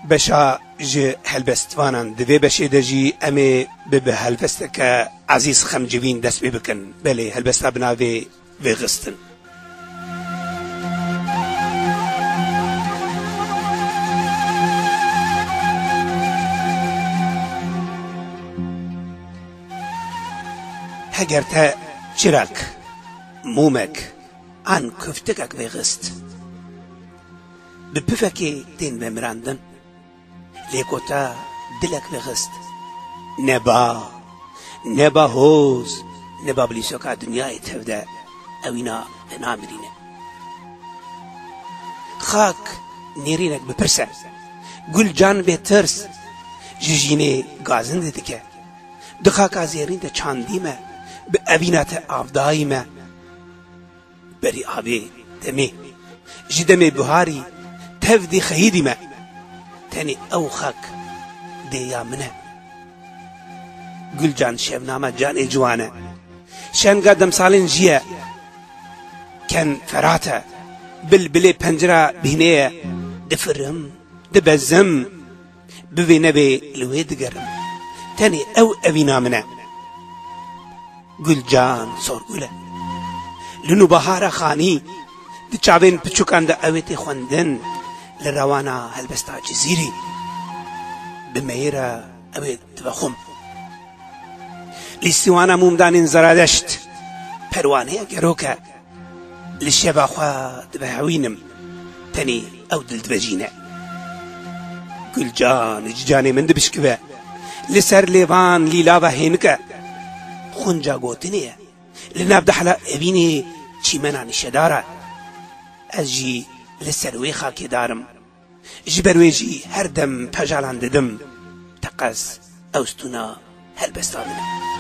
بشا جي هلبستوانان دوی بشي دجي امي ببه هلبستك عزيز خمجوين دست ببكن بلي هلبستا بناوي وغستن هگرتا چراك مومك عن كفتكك وغست ببفكي تين بمراندن ليكوتا دلك بغست نبا هوز نبا بليسوكا دنيا تهودا اوينا نامرينه خاك نيرينك بپرسه گل جان بترس جيجيني غازن ديكه دخاكا زيرين ده چانديمه بأوينات آفدايمه بري آبي دمي جدمي بهاري تفدي خيديمه تاني او خاك ديا منه گل جان شبنامه جان جوانه شنگا دمسالين جيه كان فراته بلبلي پنجره بهنيه دفرم دبزم بوي نبي لوي دگرم تاني او اوينا منه گل جان صور گله لنو بهار خاني دي چاوين پچوکان دا اويتي خوندن لروانا هلبستا جزيري بميرا اويت بخم لستوانا مومدان زرادشت پروانه گروكا للشبا خوا دبهوينم تاني او دل دبجينه گل جان جاني من دبشكوه لسر ليبان ليلاوه هينكا خونجا گوتنيه لنابد حلا ابيني چي مناني شداره اجي لسروي خاكي دارم جبرويجي هردم پجالان ددم تقز اوستونا هلبستا منه